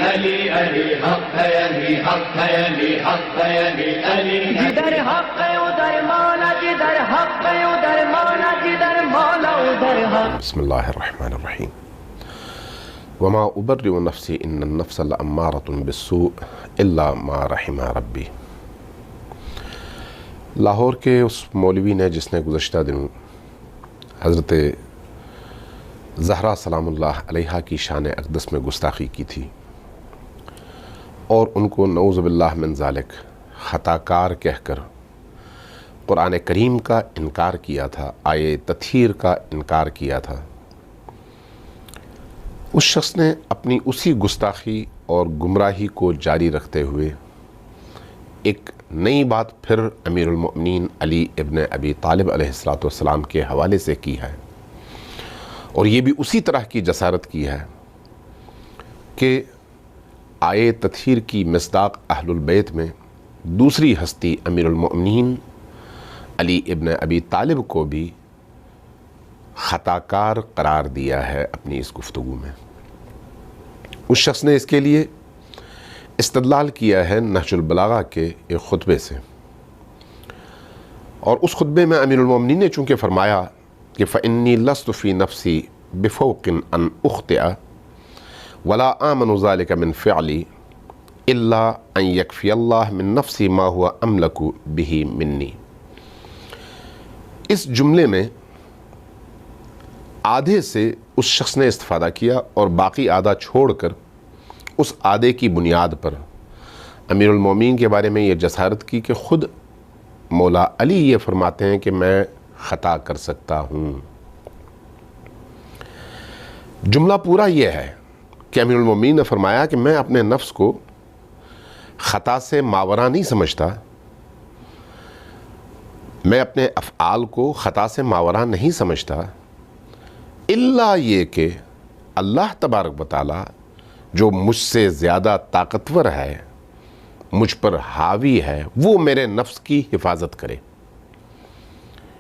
علی علی حق ہے، علی حق ہے، علی حق ہے، علی علی جدھر حق ہے ادھر مولا، جدھر حق ہے ادھر مولا، جدھر مولا ادھر حق۔ بسم اللہ الرحمن الرحیم۔ وما ابرئ نفسی ان النفس لامارۃ بالسوء الا ما رحم ربی۔ لاہور کے اس مولوی نے جس نے گزشتہ دنوں حضرت زہرا سلام اللہ علیہا کی شان اقدس میں گستاخی کی تھی اور ان کو نعوذ باللہ من ذالک خطا کار کہہ کر قرآن کریم کا انکار کیا تھا، آیے تطہیر کا انکار کیا تھا، اس شخص نے اپنی اسی گستاخی اور گمراہی کو جاری رکھتے ہوئے ایک نئی بات پھر امیر المؤمنین علی ابن ابی طالب علیہ السلام کے حوالے سے کی ہے، اور یہ بھی اسی طرح کی جسارت کی ہے کہ آیے تطہیر کی مصداق اہل البیت میں دوسری ہستی امیر المؤمنین علی ابن ابی طالب کو بھی خطا کار قرار دیا ہے اپنی اس گفتگو میں۔ اس شخص نے اس کے لیے استدلال کیا ہے نہج البلاغہ کے ایک خطبے سے، اور اس خطبے میں امیر المؤمنین نے چونکہ فرمایا کہ فإنی لست فی نفسی بفوق ان اخطئ ولا آمن ذلك من فعلی الا ان یکفی اللہ من نفسی ما هو املک به منی۔ اس جملے میں آدھے سے اس شخص نے استفادہ کیا اور باقی آدھا چھوڑ کر اس آدھے کی بنیاد پر امیر المومنین کے بارے میں یہ جسارت کی کہ خود مولا علی یہ فرماتے ہیں کہ میں خطا کر سکتا ہوں۔ جملہ پورا یہ ہے کہ امیر المومنین نے فرمایا کہ میں اپنے نفس کو خطا سے ماوراء نہیں سمجھتا، میں اپنے افعال کو خطا سے ماوراء نہیں سمجھتا، الا یہ کہ اللہ تبارک و تعالی جو مجھ سے زیادہ طاقتور ہے، مجھ پر حاوی ہے، وہ میرے نفس کی حفاظت کرے،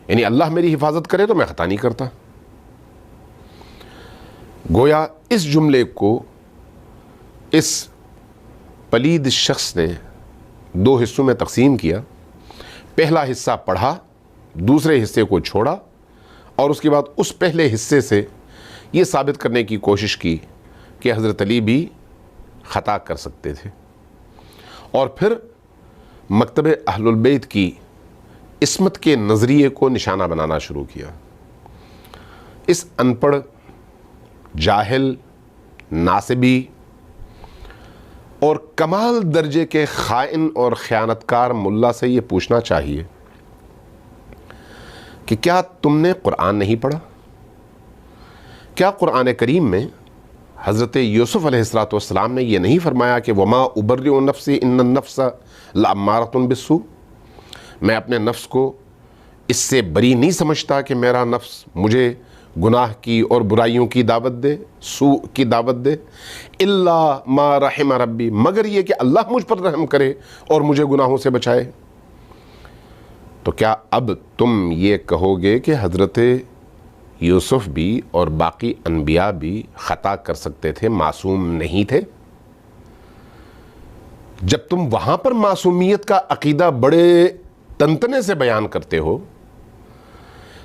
یعنی اللہ میری حفاظت کرے تو میں خطا نہیں کرتا۔ گویا اس جملے کو اس پلید شخص نے دو حصوں میں تقسیم کیا، پہلا حصہ پڑھا، دوسرے حصے کو چھوڑا، اور اس کے بعد اس پہلے حصے سے یہ ثابت کرنے کی کوشش کی کہ حضرت علی بھی خطا کر سکتے تھے، اور پھر مکتب اہل البیت کی عصمت کے نظریے کو نشانہ بنانا شروع کیا۔ اس ان پڑھ، جاہل، ناصبی اور کمال درجے کے خائن اور خیانتکار ملا سے یہ پوچھنا چاہیے کہ کیا تم نے قرآن نہیں پڑھا؟ کیا قرآن کریم میں حضرت یوسف علیہ السلام نے یہ نہیں فرمایا کہ وما ابرئ نفسی ان النفس لامارۃ بالسوء؟ میں اپنے نفس کو اس سے بری نہیں سمجھتا کہ میرا نفس مجھے گناہ کی اور برائیوں کی دعوت دے، سوء کی دعوت دے، الا ما رحم ربی، مگر یہ کہ اللہ مجھ پر رحم کرے اور مجھے گناہوں سے بچائے۔ تو کیا اب تم یہ کہو گے کہ حضرت یوسف بھی اور باقی انبیاء بھی خطا کر سکتے تھے، معصوم نہیں تھے؟ جب تم وہاں پر معصومیت کا عقیدہ بڑے تنتنے سے بیان کرتے ہو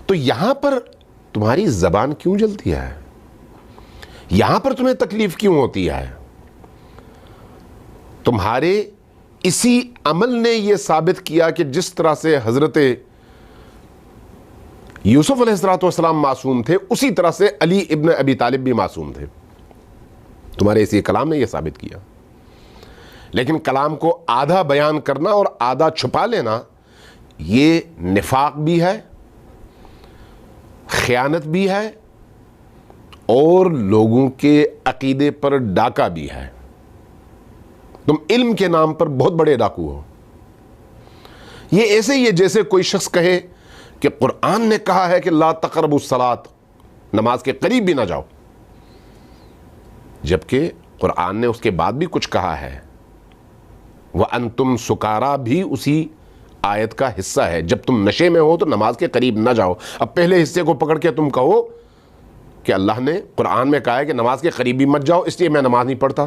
تو یہاں پر تمہاری زبان کیوں جلتی ہے؟ یہاں پر تمہیں تکلیف کیوں ہوتی ہے؟ تمہارے اسی عمل نے یہ ثابت کیا کہ جس طرح سے حضرت یوسف علیہ السلام معصوم تھے، اسی طرح سے علی ابن ابی طالب بھی معصوم تھے۔ تمہارے اسی کلام نے یہ ثابت کیا، لیکن کلام کو آدھا بیان کرنا اور آدھا چھپا لینا یہ نفاق بھی ہے، خیانت بھی ہے، اور لوگوں کے عقیدے پر ڈاکہ بھی ہے۔ تم علم کے نام پر بہت بڑے ڈاکو ہو۔ یہ ایسے ہی ہے جیسے کوئی شخص کہے کہ قرآن نے کہا ہے کہ لا تقربوا الصلاۃ، نماز کے قریب بھی نہ جاؤ، جبکہ قرآن نے اس کے بعد بھی کچھ کہا ہے۔ وَأَنْتُمْ سُكَارَىٰ بھی اسی آیت کا حصہ ہے، جب تم نشے میں ہو تو نماز کے قریب نہ جاؤ۔ اب پہلے حصے کو پکڑ کے تم کہو کہ اللہ نے قرآن میں کہا ہے کہ نماز کے قریب بھی مت جاؤ، اس لیے میں نماز نہیں پڑھتا،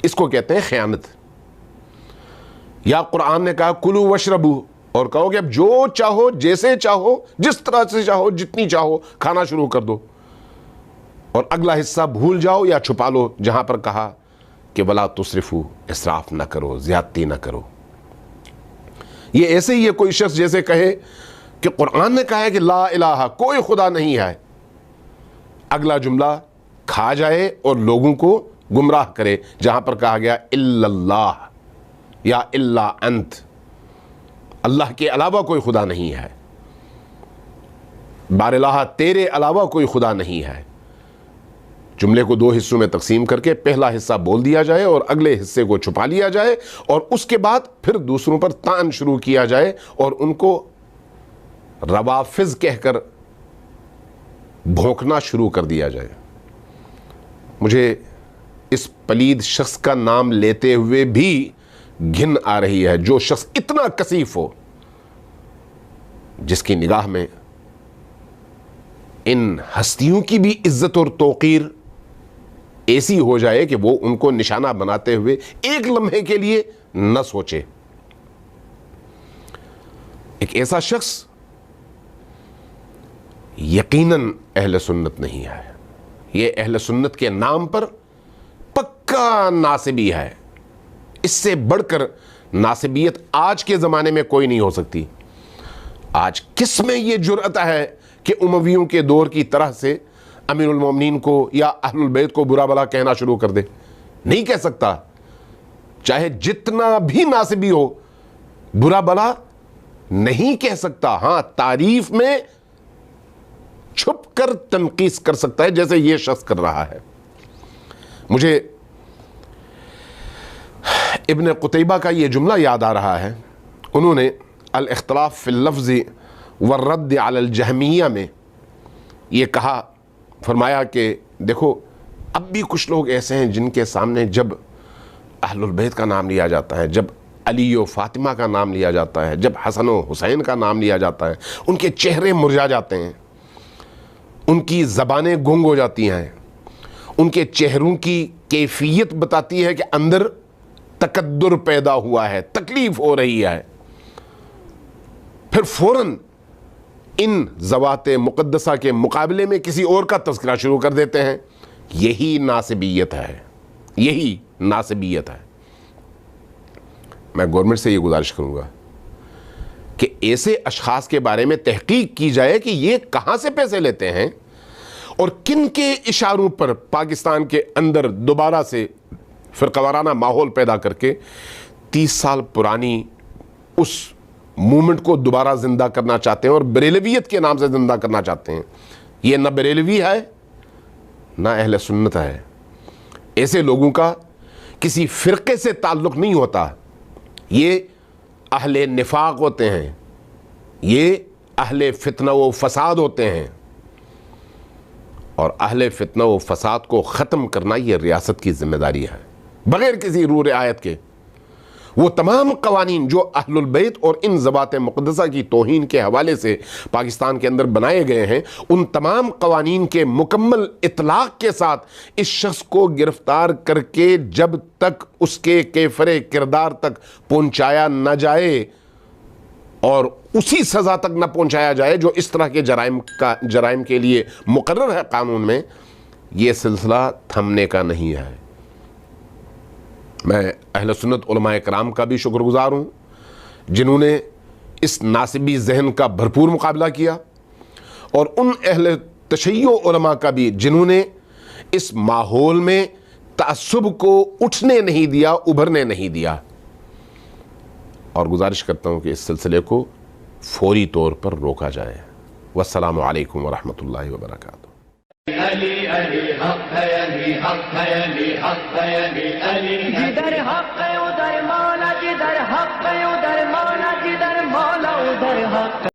اس کو کہتے ہیں خیانت. یا قرآن نے کہا کلو وشربو، اور کہو کہ اب جو چاہو، جیسے چاہو، جس طرح سے چاہو، جتنی چاہو کھانا شروع کر دو، اور اگلا حصہ بھول جاؤ یا چھپا لو جہاں پر کہا کہ ولا تسرفو، اسراف نہ کرو، زیادتی نہ کرو. یہ ایسے ہی ہے کوئی شخص جیسے کہے کہ قرآن نے کہا ہے کہ لا الہ، کوئی خدا نہیں ہے، اگلا جملہ کھا جائے اور لوگوں کو گمراہ کرے جہاں پر کہا گیا الا اللہ یا الا انت، اللہ کے علاوہ کوئی خدا نہیں ہے، بار الہ تیرے علاوہ کوئی خدا نہیں ہے. جملے کو دو حصوں میں تقسیم کر کے پہلا حصہ بول دیا جائے اور اگلے حصے کو چھپا لیا جائے، اور اس کے بعد پھر دوسروں پر طعن شروع کیا جائے اور ان کو روافض کہہ کر بھونکنا شروع کر دیا جائے. مجھے اس پلید شخص کا نام لیتے ہوئے بھی گھن آ رہی ہے، جو شخص اتنا کثیف ہو، جس کی نگاہ میں ان ہستیوں کی بھی عزت اور توقیر ایسی ہو جائے کہ وہ ان کو نشانہ بناتے ہوئے ایک لمحے کے لیے نہ سوچے. ایک ایسا شخص یقیناً اہل سنت نہیں ہے، یہ اہل سنت کے نام پر پکا ناصبی ہے. اس سے بڑھ کر ناصبیت آج کے زمانے میں کوئی نہیں ہو سکتی. آج کس میں یہ جرأت ہے کہ امویوں کے دور کی طرح سے امیر المومنین کو یا اہل البیت کو برا بلا کہنا شروع کر دے؟ نہیں کہہ سکتا، چاہے جتنا بھی ناصبی ہو برا بلا نہیں کہہ سکتا. ہاں، تعریف میں چھپ کر تنقیص کر سکتا ہے جیسے یہ شخص کر رہا ہے. مجھے ابن قتیبہ کا یہ جملہ یاد آ رہا ہے. انہوں نے الاختلاف فی اللفظ والرد علی الجہمیہ میں یہ کہا، فرمایا کہ دیکھو اب بھی کچھ لوگ ایسے ہیں جن کے سامنے جب اہل البیت کا نام لیا جاتا ہے، جب علی و فاطمہ کا نام لیا جاتا ہے، جب حسن و حسین کا نام لیا جاتا ہے، ان کے چہرے مرجھا جاتے ہیں، ان کی زبانیں گنگ ہو جاتی ہیں، ان کے چہروں کی کیفیت بتاتی ہے کہ اندر تکدر پیدا ہوا ہے، تکلیف ہو رہی ہے. پھر فوراً ان ذوات مقدسہ کے مقابلے میں کسی اور کا تذکرہ شروع کر دیتے ہیں. یہی ناصبیت ہے، یہی ناصبیت ہے. میں گورنمنٹ سے یہ گزارش کروں گا کہ ایسے اشخاص کے بارے میں تحقیق کی جائے کہ یہ کہاں سے پیسے لیتے ہیں اور کن کے اشاروں پر پاکستان کے اندر دوبارہ سے فرقہ وارانہ ماحول پیدا کر کے 30 سال پرانی اس مومنٹ کو دوبارہ زندہ کرنا چاہتے ہیں اور بریلویت کے نام سے زندہ کرنا چاہتے ہیں. یہ نہ بریلوی ہے نہ اہل سنت ہے. ایسے لوگوں کا کسی فرقے سے تعلق نہیں ہوتا. یہ اہل نفاق ہوتے ہیں، یہ اہل فتنہ و فساد ہوتے ہیں، اور اہل فتنہ و فساد کو ختم کرنا یہ ریاست کی ذمہ داری ہے بغیر کسی رو رعایت کے. وہ تمام قوانین جو اہل البیت اور ان ذوات مقدسہ کی توہین کے حوالے سے پاکستان کے اندر بنائے گئے ہیں، ان تمام قوانین کے مکمل اطلاق کے ساتھ اس شخص کو گرفتار کر کے جب تک اس کے کیفر کردار تک پہنچایا نہ جائے اور اسی سزا تک نہ پہنچایا جائے جو اس طرح کے جرائم کے لیے مقرر ہے قانون میں، یہ سلسلہ تھمنے کا نہیں ہے. میں اہل سنت علماء کرام کا بھی شکر گزار ہوں جنہوں نے اس ناصبی ذہن کا بھرپور مقابلہ کیا، اور ان اہل تشیع علماء کا بھی جنہوں نے اس ماحول میں تعصب کو اٹھنے نہیں دیا، ابھرنے نہیں دیا. اور گزارش کرتا ہوں کہ اس سلسلے کو فوری طور پر روکا جائے. والسلام علیکم ورحمۃ اللہ وبرکاتہ. علی علی حق ہے، علی حق ہے، علی حق ہے، علی علی جدھر حق ہے ادھر مولا، جدھر حق ہے ادھر مولا، جدھر مولا ادھر حق.